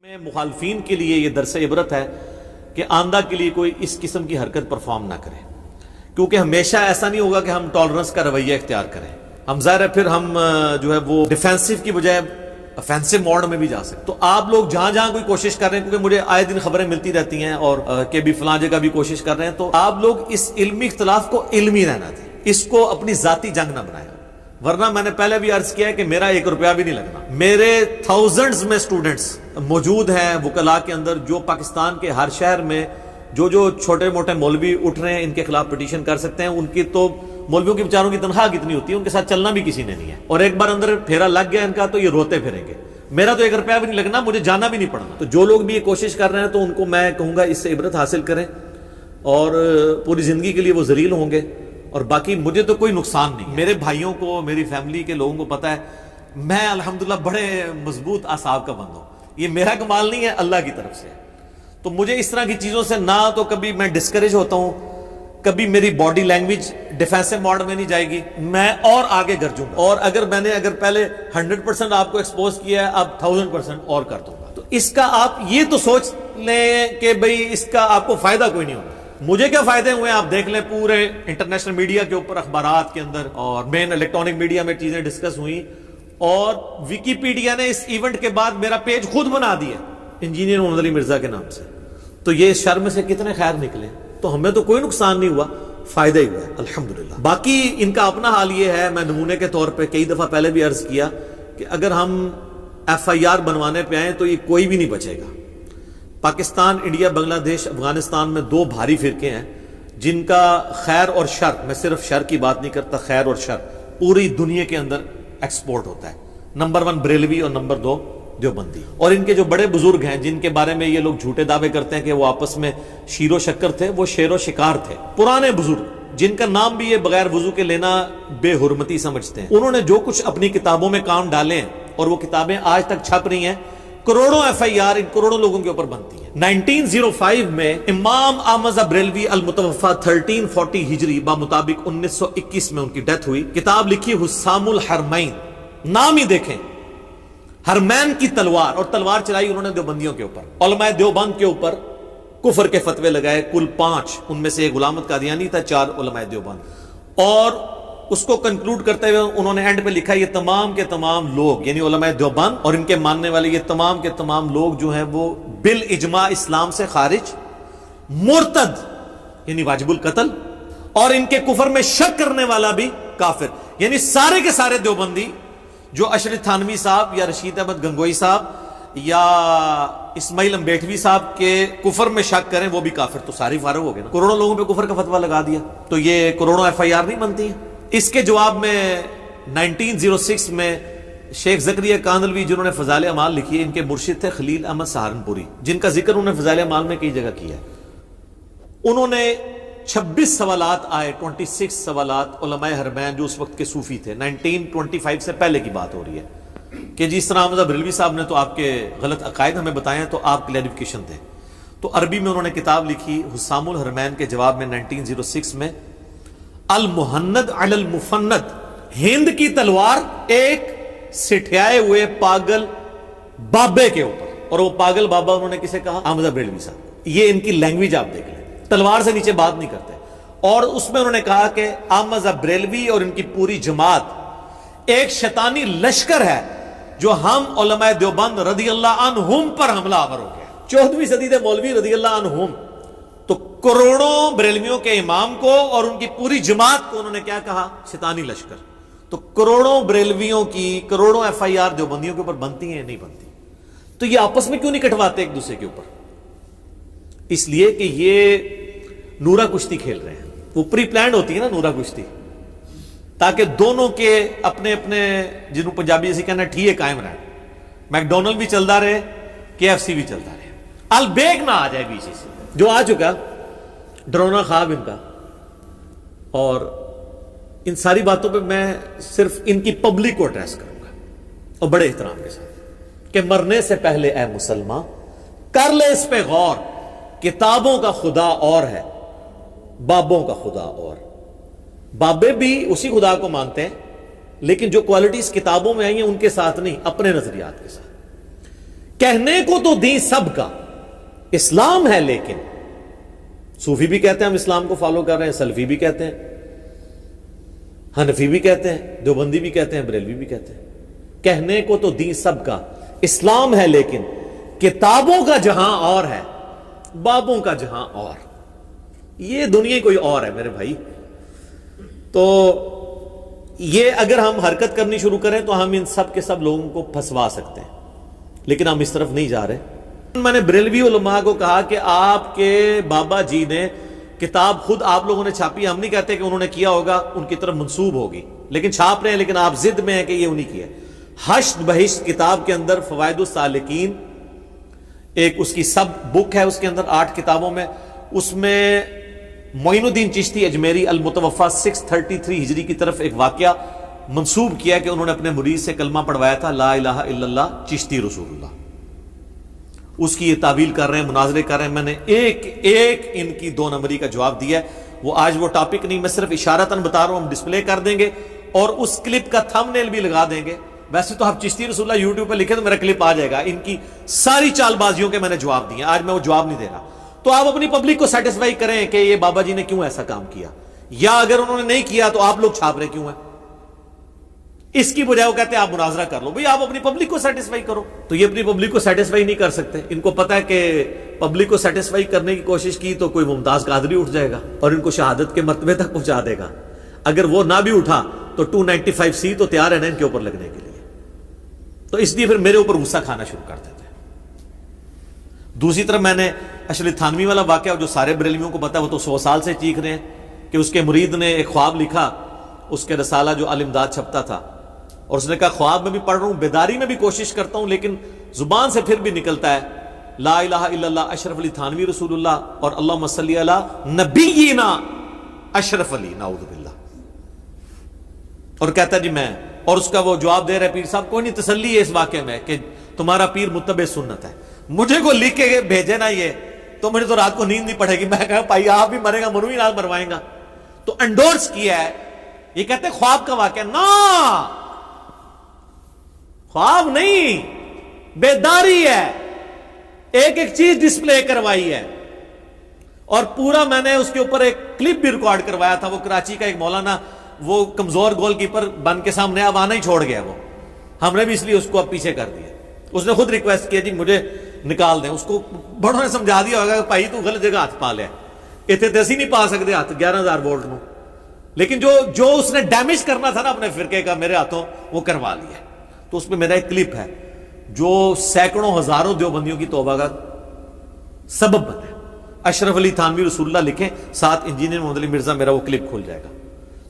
میں مخالفین کے لیے یہ درس عبرت ہے کہ آندہ کے لیے کوئی اس قسم کی حرکت پرفارم نہ کرے، کیونکہ ہمیشہ ایسا نہیں ہوگا کہ ہم ٹالرنس کا رویہ اختیار کریں. ہم ظاہر ہے پھر ہم جو ہے وہ ڈیفینسو کی بجائے افینسو موڈ میں بھی جا سکتے. تو آپ لوگ جہاں جہاں کوئی کوشش کر رہے ہیں، کیونکہ مجھے آئے دن خبریں ملتی رہتی ہیں اور کہ بھی فلاں جگہ بھی کوشش کر رہے ہیں، تو آپ لوگ اس علمی اختلاف کو علمی رہنا دیں، اس کو اپنی ذاتی جنگ نہ بنائیں. ورنہ میں نے پہلے بھی عرض کیا ہے کہ میرا 1 روپیہ بھی نہیں لگنا. میرے تھاؤزنڈز میں سٹوڈنٹس موجود ہیں وکلاء کے اندر، جو پاکستان کے ہر شہر میں جو چھوٹے موٹے مولوی اٹھ رہے ہیں ان کے خلاف پٹیشن کر سکتے ہیں. ان کی تو مولویوں کی بیچاروں کی تنخواہ کتنی ہوتی ہے، ان کے ساتھ چلنا بھی کسی نے نہیں ہے، اور ایک بار اندر پھیرا لگ گیا ان کا تو یہ روتے پھریں گے. میرا تو 1 روپیہ بھی نہیں لگنا، مجھے جانا بھی نہیں پڑنا. تو جو لوگ بھی یہ کوشش کر رہے ہیں تو ان کو میں کہوں گا اس سے عبرت حاصل کریں، اور پوری زندگی کے لیے وہ ذلیل ہوں گے. اور باقی مجھے تو کوئی نقصان نہیں. میرے بھائیوں کو، میری فیملی کے لوگوں کو پتا ہے میں الحمدللہ بڑے مضبوط اعصاب کا بندہ ہوں. یہ میرا کمال نہیں ہے، اللہ کی طرف سے. تو مجھے اس طرح کی چیزوں سے نہ تو کبھی میں ڈسکریج ہوتا ہوں، کبھی میری باڈی لینگویج ڈیفینسو موڈ میں نہیں جائے گی، میں اور آگے گرجوں گا. اور اگر پہلے 100% آپ کو ایکسپوز کیا ہے، اب 1000% اور کر دوں گا. تو اس کا آپ یہ تو سوچ لیں کہ بھئی اس کا آپ کو فائدہ کوئی نہیں ہوگا. مجھے کیا فائدے ہوئے آپ دیکھ لیں، پورے انٹرنیشنل میڈیا کے اوپر، اخبارات کے اندر اور مین الیکٹرانک میڈیا میں چیزیں ڈسکس ہوئی، اور ویکیپیڈیا نے اس ایونٹ کے بعد میرا پیج خود بنا دیا انجینئر محمد علی مرزا کے نام سے. تو یہ شرم سے کتنے خیر نکلے. تو ہمیں تو کوئی نقصان نہیں ہوا، فائدہ ہی ہوا ہے الحمدللہ. باقی ان کا اپنا حال یہ ہے، میں نمونے کے طور پہ کئی دفعہ پہلے بھی عرض کیا کہ اگر ہم FIR بنوانے پہ آئیں تو یہ کوئی بھی نہیں بچے گا. پاکستان، انڈیا، بنگلہ دیش، افغانستان میں 2 بھاری فرقے ہیں جن کا خیر اور شر، میں صرف شر کی بات نہیں کرتا، خیر اور شر پوری دنیا کے اندر ایکسپورٹ ہوتا ہے. نمبر 1 بریلوی اور نمبر 2 دیوبندی. اور ان کے جو بڑے بزرگ ہیں جن کے بارے میں یہ لوگ جھوٹے دعوے کرتے ہیں کہ وہ آپس میں شیر و شکر تھے، وہ شیر و شکار تھے. پرانے بزرگ جن کا نام بھی یہ بغیر وضو کے لینا بے حرمتی سمجھتے ہیں، انہوں نے جو کچھ اپنی کتابوں میں کام ڈالے ہیں، اور وہ کتابیں آج تک چھپ رہی ہیں، کروڑوں FIR ان کروڑوں لوگوں کے اوپر بنتی ہیں. 1905 میں امام احمد بریلوی المتوفا 1340 ہجری بمطابق 1921 میں ان کی ڈیتھ ہوئی. کتاب لکھی حسام الحرمین، نام ہی دیکھیں، حرمین کی تلوار. اور تلوار چلائی انہوں نے دیوبندیوں کے اوپر، علماء دیوبند کے اوپر کفر کے فتوے لگائے، کل 5. ان میں سے ایک غلام احمد قادیانی تھا، 4 علماء دیوبند. اور اس کو کنکلوڈ کرتے ہوئے انہوں نے اینڈ پہ لکھا یہ تمام کے تمام لوگ، یعنی علماء دیوبند اور ان کے ماننے والے، یہ تمام کے تمام لوگ جو ہیں وہ بالاجماع اسلام سے خارج، مرتد یعنی واجب القتل، اور ان کے کفر میں شک کرنے والا بھی کافر. یعنی سارے کے سارے دیوبندی جو اشرف تھانوی صاحب یا رشید احمد گنگوئی صاحب یا اسماعیل امبیٹوی صاحب کے کفر میں شک کریں وہ بھی کافر. تو ساری فارغ ہو گئے نا. کروڑوں لوگوں پہ کفر کا فتویٰ لگا دیا، تو یہ کروڑوں FIR نہیں بنتی ہیں. اس کے جواب میں 1906 میں شیخ زکریا کاندلوی، جنہوں نے فضائل اعمال لکھی ہے، ان کے مرشد تھے خلیل احمد سہارنپوری، جن کا ذکر انہوں نے فضائل اعمال میں کئی جگہ کیا ہے. انہوں نے 26 سوالات آئے، 26 سوالات علماء حرمین جو اس وقت کے صوفی تھے، 1925 سے پہلے کی بات ہو رہی ہے، کہ جس طرح احمد بریلوی صاحب نے تو آپ کے غلط عقائد ہمیں بتائے ہیں، تو آپ کلیریفیکیشن دیں. تو عربی میں انہوں نے کتاب لکھی حسام الحرمین کے جواب میں 1906 میں، المہند علی المفند، ہند کی تلوار ایک سٹھیائے ہوئے پاگل بابے کے اوپر. اور وہ پاگل بابا انہوں نے کسے کہا؟ احمد بریلوی صاحب. یہ ان کی لینگویج آپ دیکھ لیں، تلوار سے نیچے بات نہیں کرتے. اور اس میں انہوں نے کہا کہ احمد بریلوی اور ان کی پوری جماعت ایک شیطانی لشکر ہے جو ہم علماء دیوبند رضی اللہ عنہم پر حملہ آور ہو گیا. 14ویں صدی کے مولوی رضی اللہ عنہم، تو کروڑوں بریلویوں کے امام کو اور ان کی پوری جماعت کو انہوں نے کیا کہا؟ شیطانی لشکر. تو کروڑوں بریلویوں کی، کروڑوں FIR دیوبندیوں کے اوپر بنتی ہیں نہیں بنتی. تو یہ آپس میں کیوں نہیں کٹواتے ایک دوسرے کے اوپر؟ اس لیے کہ یہ نورا کشتی کھیل رہے ہیں. وہ پری پلانڈ ہوتی ہے نا نورا کشتی، تاکہ دونوں کے اپنے اپنے، جنہوں پنجابی جیسے کہنا ٹھیے قائم رہے. میکڈونلڈ بھی چلتا رہے، KFC بھی چلتا رہے، البیگ نہ آ جائے بیچ سے. جو آ چکا ڈرونا خواب ان کا. اور ان ساری باتوں پہ میں صرف ان کی پبلک کو ایڈریس کروں گا، اور بڑے احترام کے ساتھ، کہ مرنے سے پہلے اے مسلمان کر لے اس پہ غور، کتابوں کا خدا اور ہے، بابوں کا خدا اور. بابے بھی اسی خدا کو مانتے ہیں، لیکن جو کوالٹیز کتابوں میں آئی ہیں ان کے ساتھ نہیں، اپنے نظریات کے ساتھ. کہنے کو تو دین سب کا اسلام ہے، لیکن صوفی بھی کہتے ہیں ہم اسلام کو فالو کر رہے ہیں، سلفی بھی کہتے ہیں، حنفی بھی کہتے ہیں، دیوبندی بھی کہتے ہیں، بریلوی بھی کہتے ہیں، کہنے کو تو دین سب کا اسلام ہے، لیکن کتابوں کا جہاں اور ہے، بابوں کا جہاں اور، یہ دنیا کوئی اور ہے میرے بھائی۔ تو یہ اگر ہم حرکت کرنی شروع کریں تو ہم ان سب کے سب لوگوں کو پھنسوا سکتے ہیں، لیکن ہم اس طرف نہیں جا رہے۔ میں نے بریلوی علماء کو کہا کہ آپ کے بابا جی نے کتاب خود آپ لوگوں نے چھاپی، ہم نہیں کہتے کہ انہوں نے کیا ہوگا، ان کی طرف منسوب ہوگی، لیکن چھاپ رہے ہیں، لیکن آپ ضد میں ہیں کہ یہ انہی کی ہے۔ حشد بہشت کتاب کے اندر فوائد السالکین ایک اس کی سب بک ہے، اس کے اندر 8 کتابوں میں، اس میں معین الدین چشتی اجمیری المتوفا 633 ہجری کی طرف ایک واقعہ منسوب کیا کہ انہوں نے اپنے مرید سے کلمہ پڑھوایا تھا، لا الہ الا اللہ چشتی رسول اللہ۔ اس کی یہ تعویل کر رہے ہیں، مناظرے کر رہے ہیں۔ میں نے ایک ان کی 2 نمبری کا جواب دیا ہے، وہ آج وہ ٹاپک نہیں، میں صرف اشارتاً بتا رہا ہوں، ہم ڈسپلے کر دیں گے اور اس کلپ کا تھم نیل بھی لگا دیں گے۔ ویسے تو آپ چشتی رسول اللہ یوٹیوب پہ لکھیں تو میرا کلپ آ جائے گا، ان کی ساری چال بازیوں کے میں نے جواب دیے، آج میں وہ جواب نہیں دے رہا۔ تو آپ اپنی پبلک کو سیٹسفائی کریں کہ یہ بابا جی نے کیوں ایسا کام کیا، یا اگر انہوں نے نہیں کیا تو آپ لوگ چھاپ رہے کیوں ہیں؟ اس کی بجائے وہ کہتے ہیں آپ مناظرہ کر لو، بھئی آپ اپنی پبلک کو سیٹسفائی کرو۔ تو یہ اپنی پبلک کو سیٹسفائی نہیں کر سکتے، ان کو پتا ہے کہ پبلک کو سیٹسفائی کرنے کی کوشش کی تو کوئی ممتاز قادری اٹھ جائے گا اور ان کو شہادت کے مرتبے تک پہنچا دے گا۔ اگر وہ نہ بھی اٹھا تو 295C تو تیار ہے نا ان کے اوپر لگنے کے لیے۔ تو اس لیے پھر میرے اوپر غصہ کھانا شروع کر دیتے ہیں۔ دوسری طرف میں نے اشرف تھانوی والا واقعہ جو سارے بریلویوں کو پتا ہے، وہ تو 100 سال سے چیخ رہے ہیں کہ اس کے مرید نے ایک خواب لکھا، اس کے رسالہ جو الامداد چھپتا تھا، اور اس نے کہا خواب میں بھی پڑھ رہا ہوں، بیداری میں بھی کوشش کرتا ہوں، لیکن زبان سے پھر بھی نکلتا ہے لا الہ الا اللہ اشرف علی تھانوی رسول اللہ اور اللہم صلی علی نبینا اشرف علی، نعوذ باللہ۔ اور کہتا ہے جی میں، اور اس کا وہ جواب دے رہے پیر صاحب کوئی نہیں، تسلی ہے اس واقعے میں کہ تمہارا پیر متبع سنت ہے، مجھے کو لکھ کے بھیجے نا یہ تو مجھے تو رات کو نیند نہیں پڑے گی۔ میں کہا بھائی آپ بھی مرے گا، منو ہی نال مروائیں گا۔ تو انڈورس کیا ہے، یہ کہتے ہیں خواب کا واقعہ، نا خواب نہیں، بیداری ہے، ایک چیز ڈسپلے کروائی ہے۔ اور پورا میں نے اس کے اوپر ایک کلپ بھی ریکارڈ کروایا تھا، وہ کراچی کا ایک مولانا، وہ کمزور گول کیپر بن کے سامنے اب آنا ہی چھوڑ گیا، وہ ہم نے بھی اس لیے اس کو اب پیچھے کر دیا۔ اس نے خود ریکویسٹ کیا جی مجھے نکال دیں، اس کو بڑوں نے سمجھا دیا ہوگا کہ بھائی تو غلط جگہ ہاتھ پا لیا، اتنے دسی نہیں پا سکتے ہاتھ 11,000 وولٹ میں، لیکن جو اس نے ڈیمیج کرنا تھا نا اپنے فرقے کا میرے ہاتھوں، وہ کروا لیا۔ تو اس میں میرا ایک کلپ ہے جو سینکڑوں ہزاروں دیوبندیوں کی توبہ کا سبب بنا ہے۔ اشرف علی تھانوی رسول اللہ لکھیں، ساتھ انجینئر محمد علی مرزا، میرا وہ کلپ کھل جائے گا۔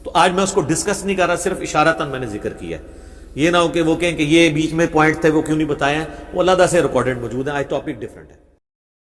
تو آج میں اس کو ڈسکس نہیں کر رہا، صرف اشارتاً میں نے ذکر کیا ہے، یہ نہ ہو کہ وہ کہیں کہ یہ بیچ میں پوائنٹ تھے وہ کیوں نہیں بتائے ہیں، وہ علیحدہ سے ریکارڈڈ موجود ہیں، آج ٹاپک ڈیفرنٹ ہے۔